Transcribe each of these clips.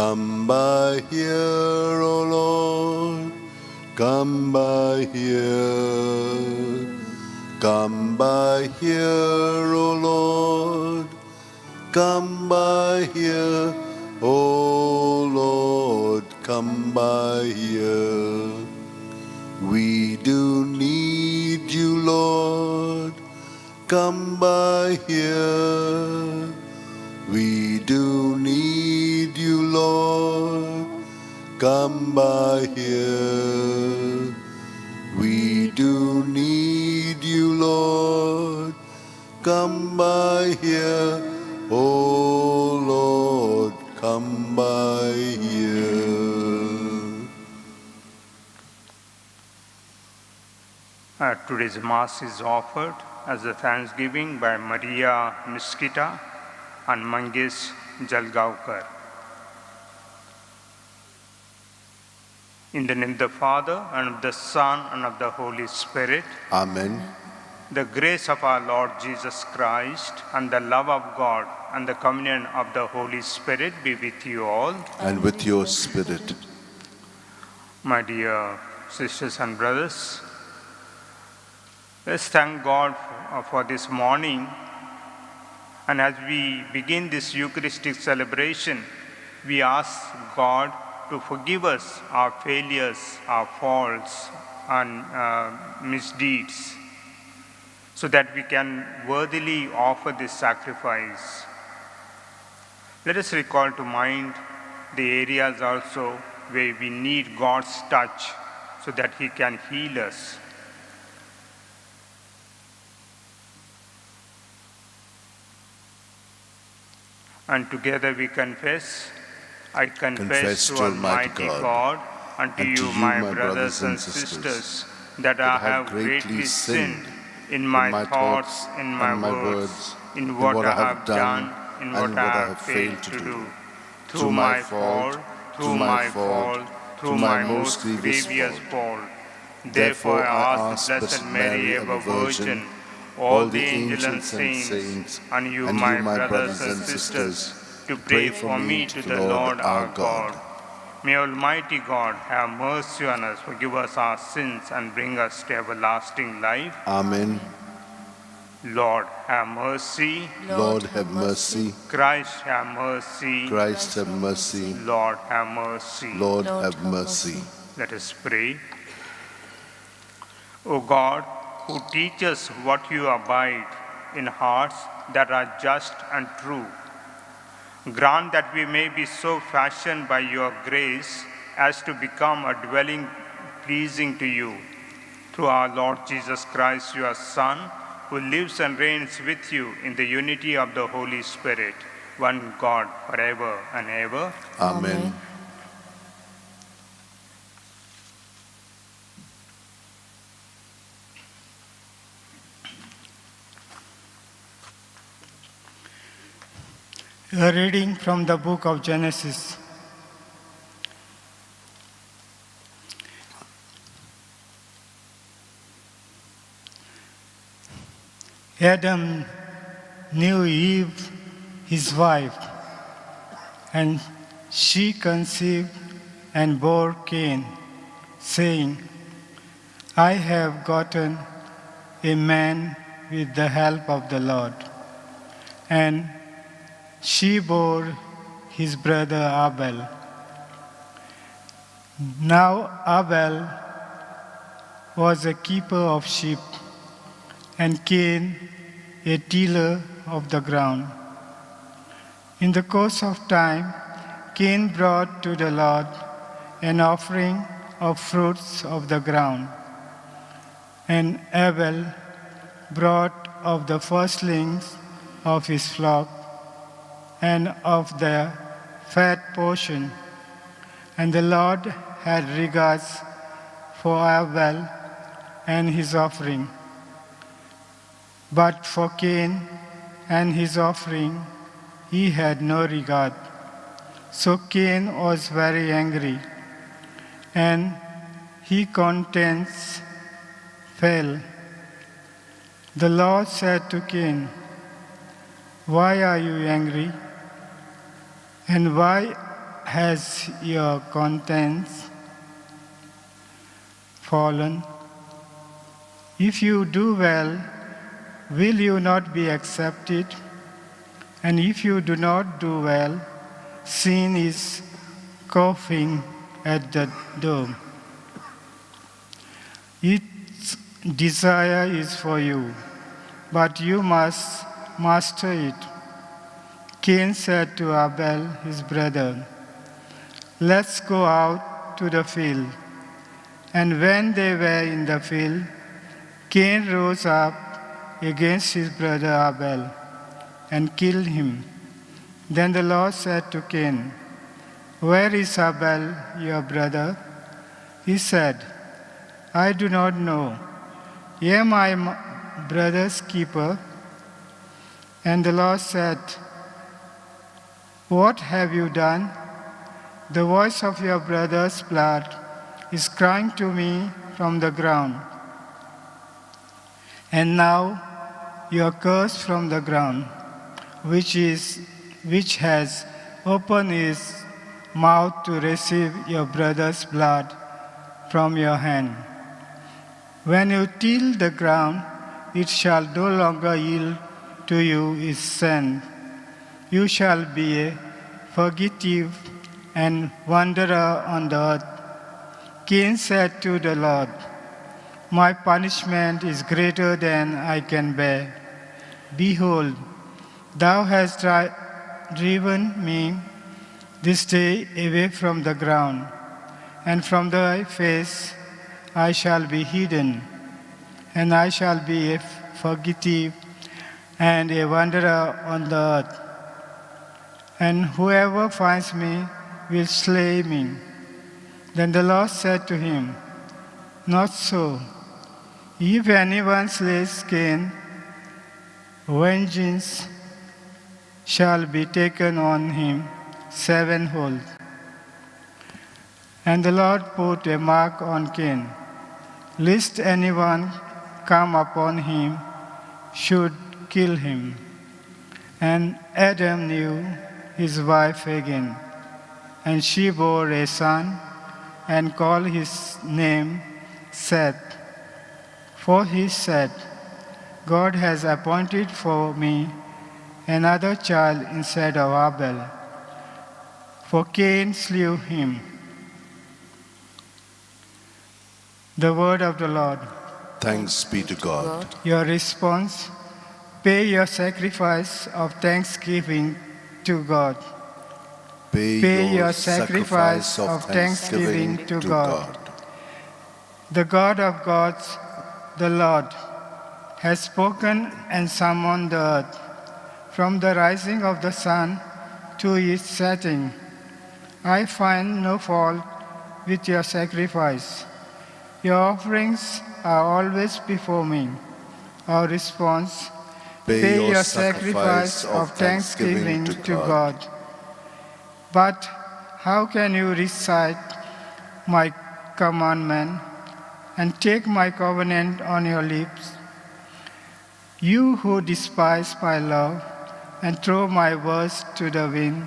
Come by here, O Lord, come by here. Come by here, O Lord, come by here, O Lord, come by here. We do need you, Lord, come by here. We do need you, Lord, come by here. We do need you, Lord, come by here. Oh Lord, come by here. Today's Mass is offered as a thanksgiving by Maria Miskita and Mangesh Jalgaonkar. In the name of the Father, and of the Son, and of the Holy Spirit. Amen. The grace of our Lord Jesus Christ, and the love of God, and the communion of the Holy Spirit be with you all. And with your spirit. My dear sisters and brothers, let's thank God for this morning. And as we begin this Eucharistic celebration, we ask God to forgive us our failures, our faults, and misdeeds, so that we can worthily offer this sacrifice. Let us recall to mind the areas also where we need God's touch so that He can heal us. And together we confess, I confess to Almighty God, and to you, my brothers and sisters, that I have greatly sinned in my thoughts, in my words, in what I have done, in what I have failed to do. Through my fault, through my most grievous fault. Therefore I ask Blessed Mary, ever Virgin, all the angels and saints, and you, my brothers and sisters, to pray for me to the Lord our God. May Almighty God have mercy on us, forgive us our sins, and bring us to everlasting life. Amen. Lord, have mercy. Lord, have mercy. Christ, have mercy. Christ, have mercy. Lord, have mercy. Lord, have mercy. Let us pray. O God, who teach us what you abide in hearts that are just and true, grant that we may be so fashioned by your grace as to become a dwelling pleasing to you. Through our Lord Jesus Christ, your Son, who lives and reigns with you in the unity of the Holy Spirit, one God, forever and ever. Amen. A reading from the book of Genesis. Adam knew Eve, his wife, and she conceived and bore Cain, saying, I have gotten a man with the help of the Lord. And she bore his brother Abel. Now Abel was a keeper of sheep, and Cain a tiller of the ground. In the course of time, Cain brought to the Lord an offering of fruits of the ground, and Abel brought of the firstlings of his flock and of the fat portion. And the Lord had regards for Abel and his offering, but for Cain and his offering he had no regard. So Cain was very angry, and his countenance fell. The Lord said to Cain, Why are you angry? And why has your countenance fallen? If you do well, will you not be accepted? And if you do not do well, sin is coughing at the door. Its desire is for you, but you must master it. Cain said to Abel, his brother, "Let's go out to the field." And when they were in the field, Cain rose up against his brother Abel and killed him. Then the Lord said to Cain, "Where is Abel, your brother?" He said, "I do not know. Am I my brother's keeper?" And the Lord said, "What have you done? The voice of your brother's blood is crying to me from the ground. And now you are cursed from the ground, which has opened its mouth to receive your brother's blood from your hand. When you till the ground, it shall no longer yield to you its scent. You shall be a fugitive and wanderer on the earth." Cain said to the Lord, "My punishment is greater than I can bear. Behold, thou hast driven me this day away from the ground, and from thy face I shall be hidden, and I shall be a fugitive and a wanderer on the earth. And whoever finds me will slay me." Then the Lord said to him, "Not so. If anyone slays Cain, vengeance shall be taken on him sevenfold." And the Lord put a mark on Cain, lest anyone come upon him should kill him. And Adam knew his wife again, and she bore a son and called his name Seth. For he said, "God has appointed for me another child instead of Abel, for Cain slew him." The word of the Lord. Thanks be to God. Your response: pay your sacrifice of thanksgiving to God. Pay your sacrifice of thanksgiving to God. The God of gods, the Lord, has spoken and summoned the earth. From the rising of the sun to its setting, I find no fault with your sacrifice. Your offerings are always before me. Our response: pay your sacrifice of thanksgiving to God. But how can you recite my commandment and take my covenant on your lips? You who despise my love and throw my words to the wind.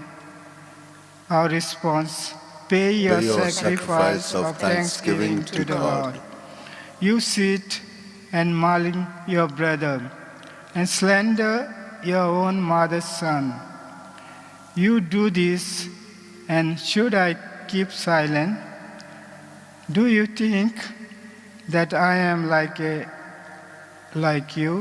Our response: pay your sacrifice of thanksgiving to the Lord. You sit and malign your brother and slander your own mother's son. You do this, and should I keep silent? Do you think that I am like you?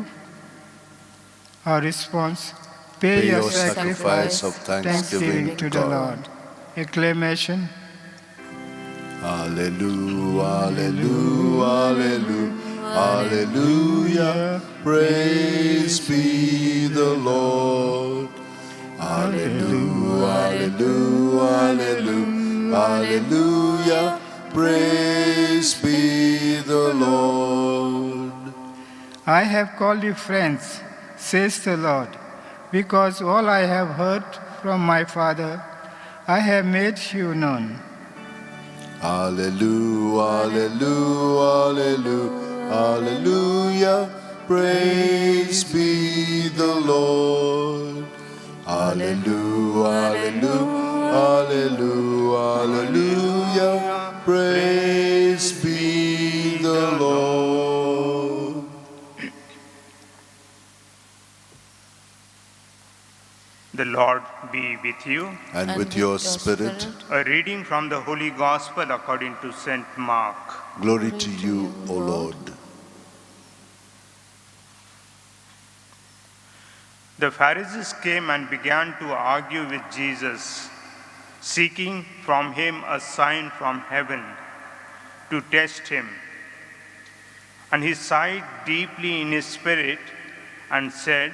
Our response: pay your sacrifice of thanksgiving to the Lord. Acclamation. Hallelujah, hallelujah, hallelujah, praise be the Lord. Hallelujah, hallelujah, hallelujah, praise be the Lord. I have called you friends, says the Lord, because all I have heard from my Father, I have made you known. Hallelujah, hallelujah, hallelujah, praise be the Lord. Hallelujah, Hallelujah, hallelujah, praise be the Lord. The Lord be with you. And with your spirit, A reading from the Holy Gospel according to St. Mark. glory to you, O Lord. The Pharisees came and began to argue with Jesus, seeking from him a sign from heaven to test him. And he sighed deeply in his spirit and said,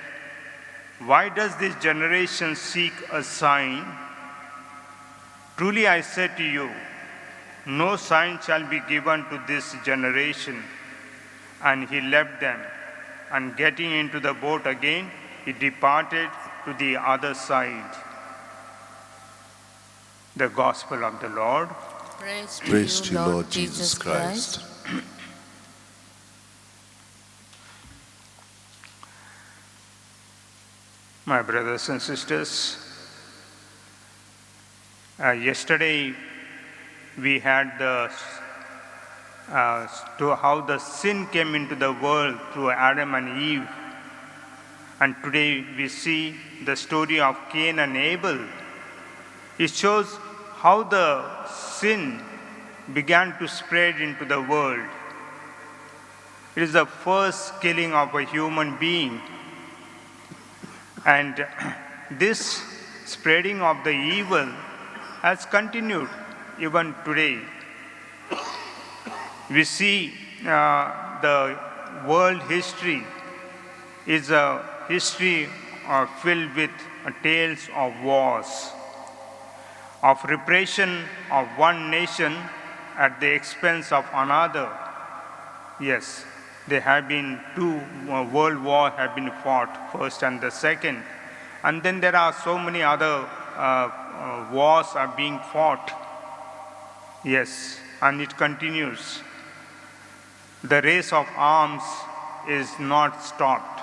"Why does this generation seek a sign? Truly I say to you, no sign shall be given to this generation." And he left them, and getting into the boat again, he departed to the other side. The Gospel of the Lord. Praise to you, Lord Jesus Christ. My brothers and sisters, yesterday we had how the sin came into the world through Adam and Eve. And today we see the story of Cain and Abel. It shows how the sin began to spread into the world. It is the first killing of a human being. And this spreading of the evil has continued even today. We see the world history is a history filled with tales of wars, of repression of one nation at the expense of another. Yes, there have been two world wars have been fought, first and the second. And then there are so many other wars are being fought. Yes, and it continues. The race of arms is not stopped.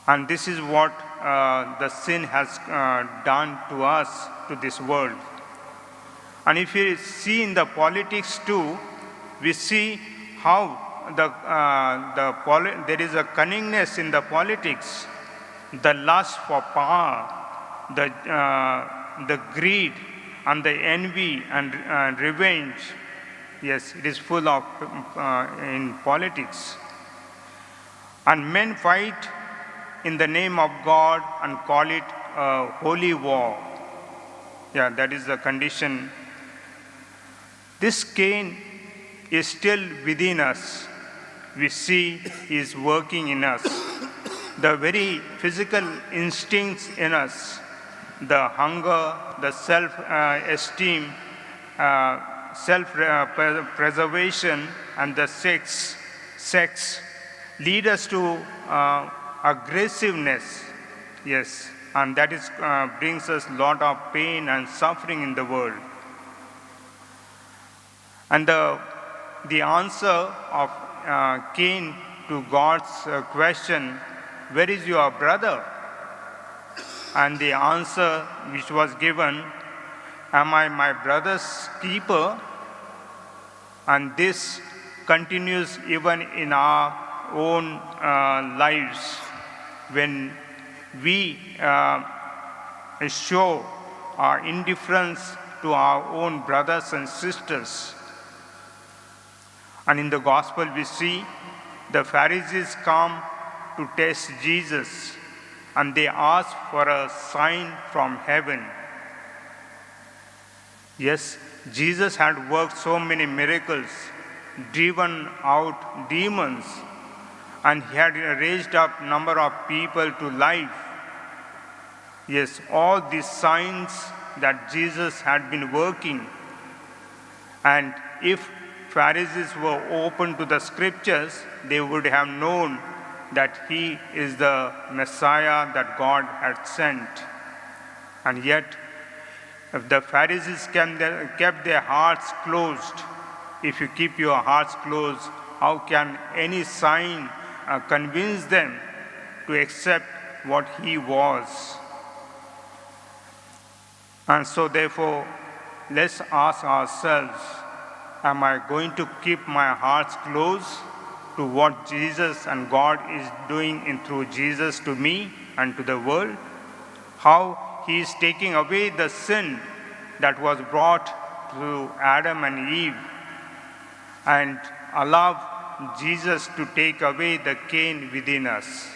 And this is what the sin has done to us, to this world. And if you see in the politics too, we see how there is a cunningness in the politics, the lust for power, the greed and the envy and revenge. Yes, it is full of in politics. And men fight in the name of God and call it a holy war. Yeah, that is the condition. This Cain is still within us. We see he is working in us. The very physical instincts in us, the hunger, the self-esteem, self-preservation, and the sex lead us to aggressiveness. Yes, and that is brings us a lot of pain and suffering in the world. And the answer of Cain to God's question, "Where is your brother?" And the answer which was given, "Am I my brother's keeper?" And this continues even in our own lives when we show our indifference to our own brothers and sisters. And in the Gospel we see the Pharisees come to test Jesus, and they ask for a sign from heaven. Yes, Jesus had worked so many miracles, driven out demons, and he had raised up number of people to life. Yes, all these signs that Jesus had been working. And if Pharisees were open to the scriptures, they would have known that he is the Messiah that God had sent. And yet, if the Pharisees kept their hearts closed, if you keep your hearts closed, how can any sign convince them to accept what he was? And so therefore, let's ask ourselves, am I going to keep my heart close to what Jesus and God is doing in through Jesus to me and to the world? How he is taking away the sin that was brought through Adam and Eve, and allow Jesus to take away the Cain within us.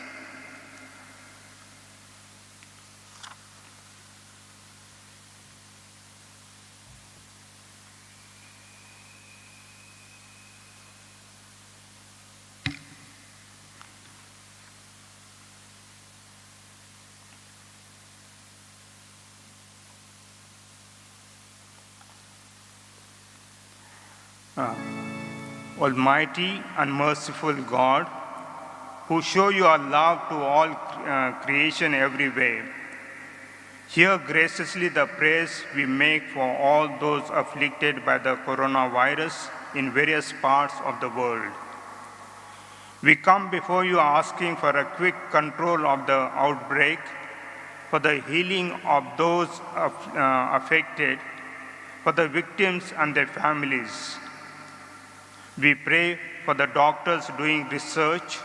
Almighty and merciful God, who show your love to all creation everywhere, hear graciously the prayers we make for all those afflicted by the coronavirus in various parts of the world. We come before you asking for a quick control of the outbreak, for the healing of those affected, for the victims and their families. We pray for the doctors doing research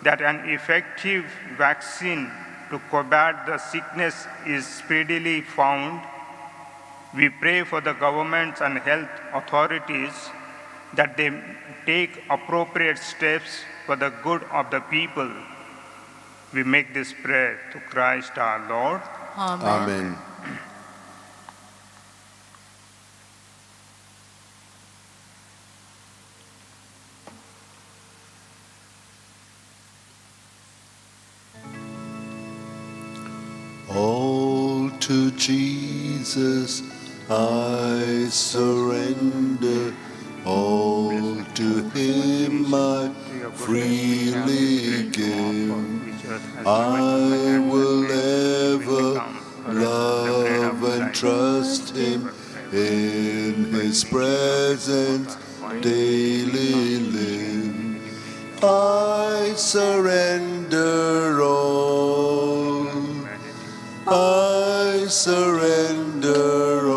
that an effective vaccine to combat the sickness is speedily found. We pray for the governments and health authorities that they take appropriate steps for the good of the people. We make this prayer to Christ our Lord. Amen. Amen. All to Jesus I surrender, all to him I freely give. I will ever love and trust him, in his presence daily live. I surrender all, I surrender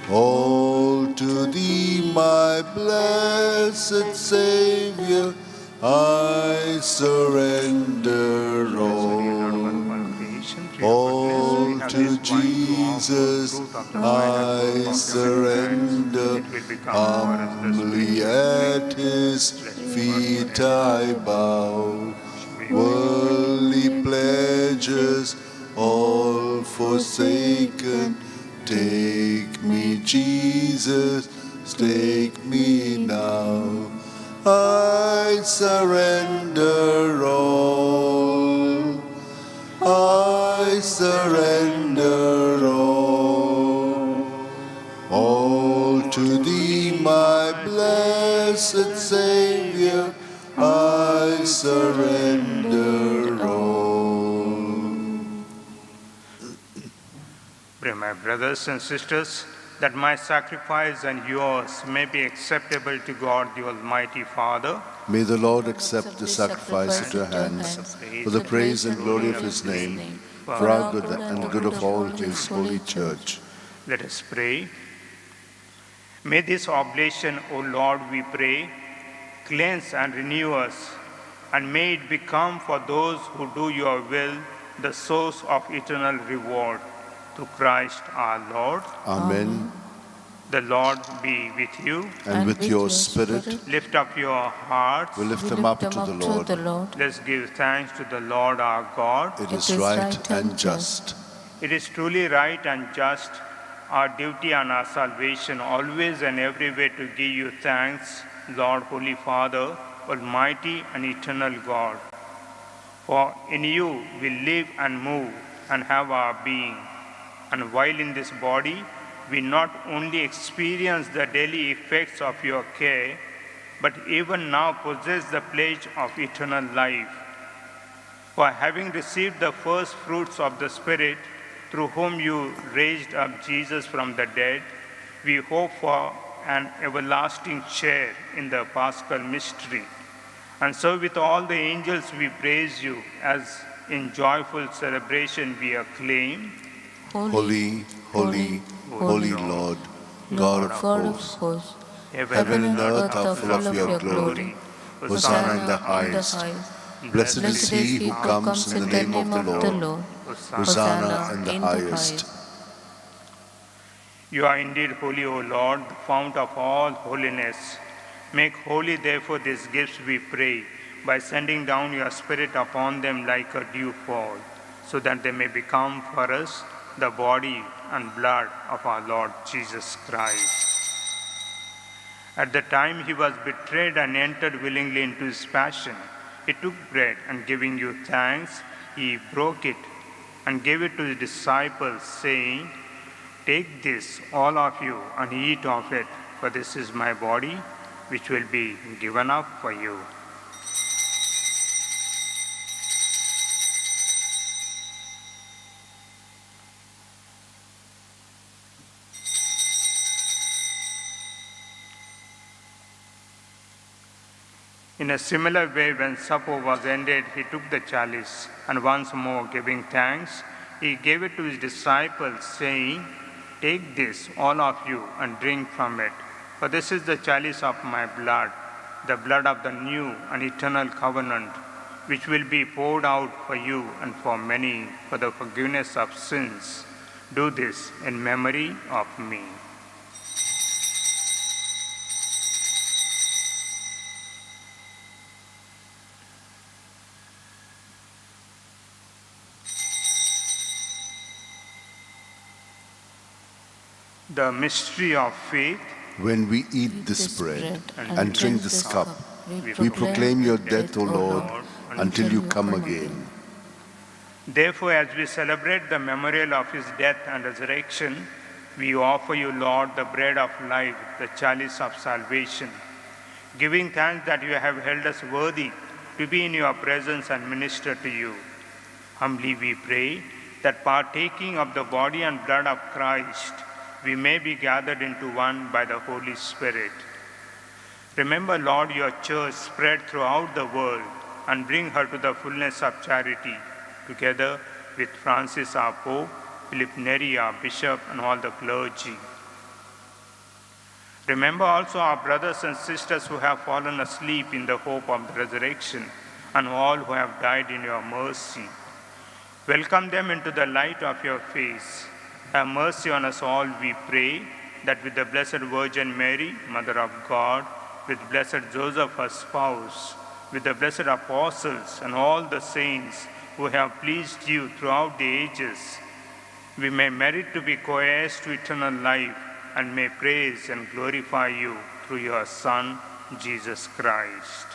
all to thee, my blessed Savior, I surrender all to Jesus I surrender, humbly at his feet I bow. Worldly pleasures all forsaken, take me, Jesus, take me now. I surrender all, I surrender all to thee, my blessed Savior, I surrender all. Pray, my brothers and sisters, that my sacrifice and yours may be acceptable to God, the Almighty Father. May the Lord accept the sacrifice at your hands for the praise and glory of his name, for our good and the good of all his holy church. Let us pray. May this oblation, O Lord, we pray, cleanse and renew us, and may it become for those who do your will the source of eternal reward. To Christ our Lord. Amen. The Lord be with you. And with your spirit. Lift up your hearts. We lift them up to the Lord. Let's give thanks to the Lord our God. It is right and just. It is truly right and just, our duty and our salvation, always and everywhere to give you thanks, Lord, Holy Father, Almighty and eternal God. For in you we live and move and have our being. And while in this body, we not only experience the daily effects of your care, but even now possess the pledge of eternal life. For having received the first fruits of the Spirit, through whom you raised up Jesus from the dead, we hope for an everlasting share in the Paschal mystery. And so with all the angels we praise you, as in joyful celebration we acclaim. Holy, holy, holy Lord, God of hosts. Heaven and earth are full of your glory. Hosanna in the highest. Blessed is he who comes in the name of the Lord. Hosanna in the highest. You are indeed holy, O Lord, the fount of all holiness. Make holy, therefore, these gifts, we pray, by sending down your Spirit upon them like a dewfall, so that they may become for us the body and blood of our Lord Jesus Christ. At the time he was betrayed and entered willingly into his passion, he took bread, and giving you thanks, he broke it and gave it to his disciples, saying, "Take this, all of you, and eat of it, for this is my body, which will be given up for you." In a similar way, when supper was ended, he took the chalice, and once more giving thanks, he gave it to his disciples, saying, "Take this, all of you, and drink from it, for this is the chalice of my blood, the blood of the new and eternal covenant, which will be poured out for you and for many for the forgiveness of sins. Do this in memory of me." The mystery of faith. When we eat this bread and drink this cup, we proclaim your death, O Lord, until you come again. Therefore, as we celebrate the memorial of his death and resurrection, we offer you, Lord, the bread of life, the chalice of salvation, giving thanks that you have held us worthy to be in your presence and minister to you. Humbly we pray that, partaking of the body and blood of Christ, we may be gathered into one by the Holy Spirit. Remember, Lord, your church spread throughout the world, and bring her to the fullness of charity, together with Francis our Pope, Philip Neri our Bishop, and all the clergy. Remember also our brothers and sisters who have fallen asleep in the hope of the resurrection, and all who have died in your mercy. Welcome them into the light of your face. Have mercy on us all, we pray, that with the Blessed Virgin Mary, Mother of God, with blessed Joseph, her spouse, with the blessed apostles and all the saints who have pleased you throughout the ages, we may merit to be co-heirs to eternal life, and may praise and glorify you through your Son, Jesus Christ.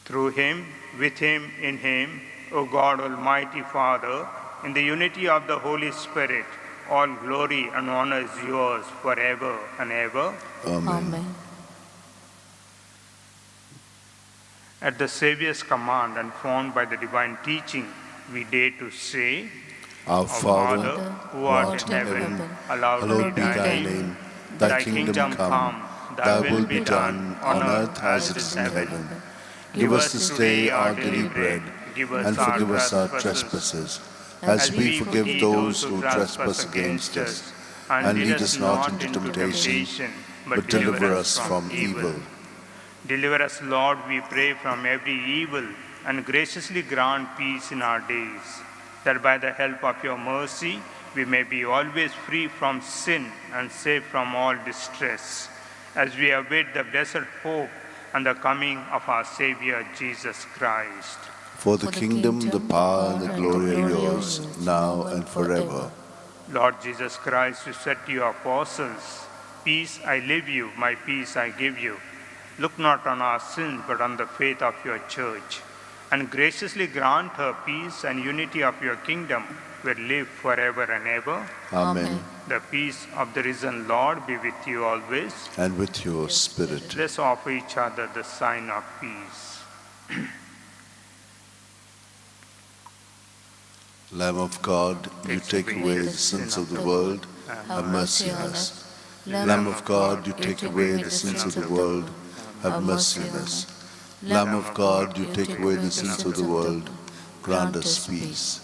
Through him, with him, in him, O God, Almighty Father, in the unity of the Holy Spirit, all glory and honor is yours forever and ever. Amen. At the Saviour's command and formed by the divine teaching, we dare to say, Our Father, who art in heaven, hallowed be thy name. Thy kingdom come, thy will be done on earth as it is in heaven. Give us this day our daily bread, and forgive us our trespasses, as we forgive those who trespass against us. And lead us not into temptation, but deliver us from evil. Deliver us, Lord, we pray, from every evil, and graciously grant peace in our days, that by the help of your mercy we may be always free from sin and safe from all distress, as we await the blessed hope and the coming of our Savior, Jesus Christ. For the kingdom, the power, and the glory are yours, now and forever. Lord Jesus Christ, you said to your apostles, "Peace I leave you, my peace I give you. Look not on our sins, but on the faith of your church, and graciously grant her peace and unity of your kingdom, will live forever and ever." Amen. The peace of the risen Lord be with you always. And with your spirit. Let's offer each other the sign of peace. Lamb of God, you take away the sins of the world, have mercy on us. Lamb of God, you take away the sins of the world, have mercy on us. Lamb of God, you take away the sins of the world, grant us peace.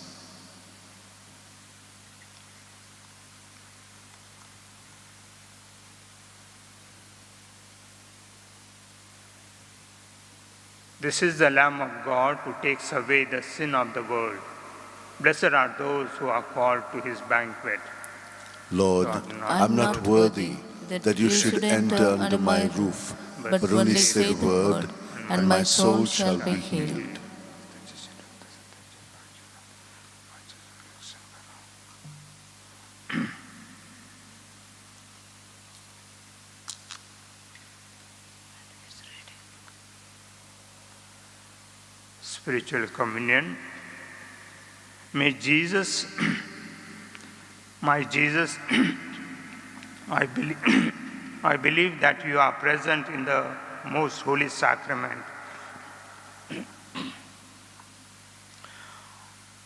This is the Lamb of God who takes away the sin of the world. Blessed are those who are called to his banquet. Lord, I am not worthy that you should enter under my roof, but only say the word, and my soul shall be healed. Spiritual communion. May Jesus, my Jesus, I believe that you are present in the most holy sacrament.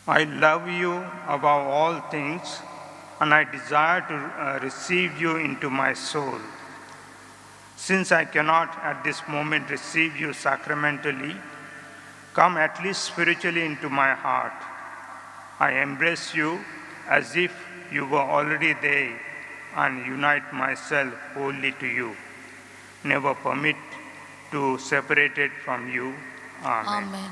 I love you above all things, and I desire to receive you into my soul. Since I cannot at this moment receive you sacramentally, come at least spiritually into my heart. I embrace you as if you were already there and unite myself wholly to you. Never permit to separate it from you. Amen. Amen.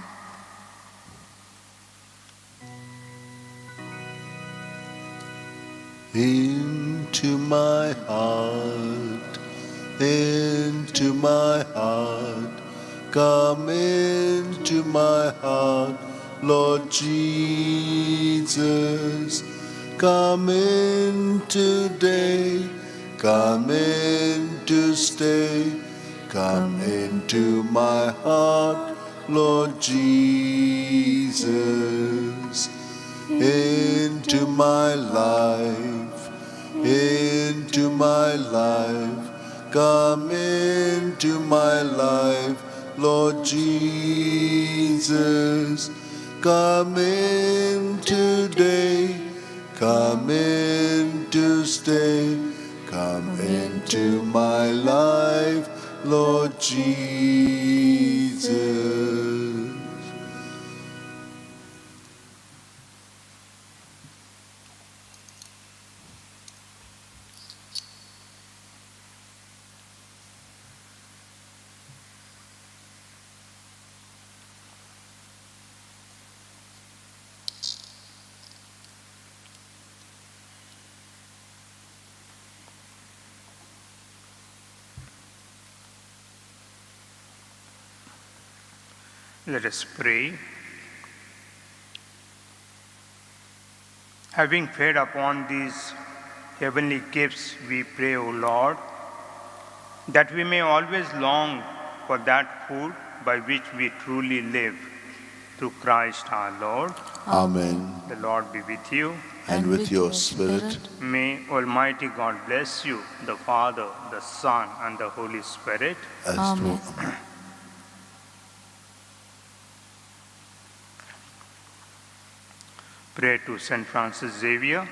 Into my heart, into my heart, come into my heart, Lord Jesus. Come in today, come in to stay, come into my heart, Lord Jesus. Into my life, into my life, come into my life, Lord Jesus. Come in today, come in to stay, come into my life, Lord Jesus. Let us pray. Having fed upon these heavenly gifts, we pray, O Lord, that we may always long for that food by which we truly live. Through Christ our Lord. Amen. The Lord be with you. And with your spirit. May Almighty God bless you, the Father, the Son, and the Holy Spirit. Amen. Pray to St. Francis Xavier.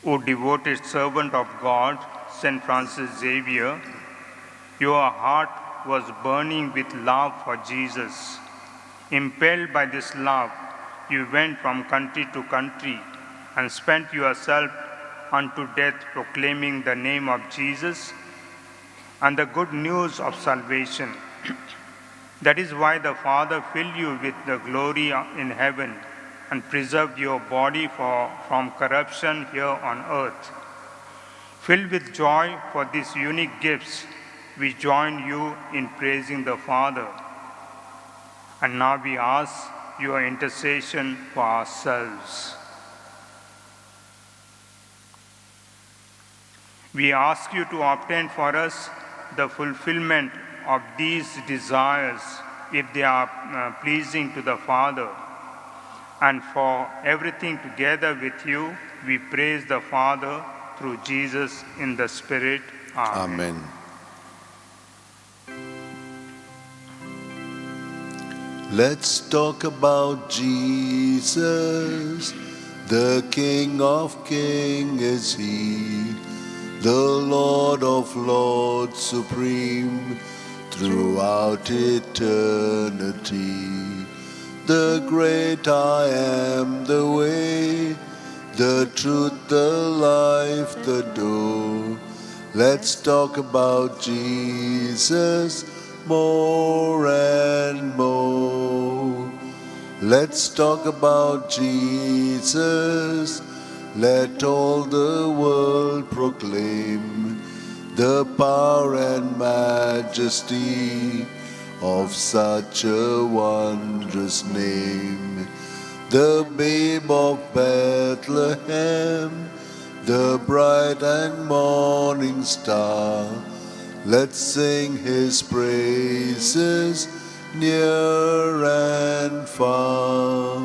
O devoted servant of God, St. Francis Xavier, your heart was burning with love for Jesus. Impelled by this love, you went from country to country and spent yourself unto death proclaiming the name of Jesus and the good news of salvation. That is why the Father filled you with the glory in heaven and preserved your body from corruption here on earth. Filled with joy for these unique gifts, we join you in praising the Father. And now we ask your intercession for ourselves. We ask you to obtain for us the fulfillment of these desires if they are pleasing to the Father. And for everything together with you, we praise the Father through Jesus in the Spirit. Amen. Let's talk about Jesus. The King of Kings is He. the Lord of Lords supreme throughout eternity. The great I am, the way, the truth, the life, the door. Let's talk about Jesus more and more. Let's talk about Jesus. Let all the world proclaim the power and majesty of such a wondrous name. The babe of Bethlehem, the bright and morning star. Let's sing his praises near and far.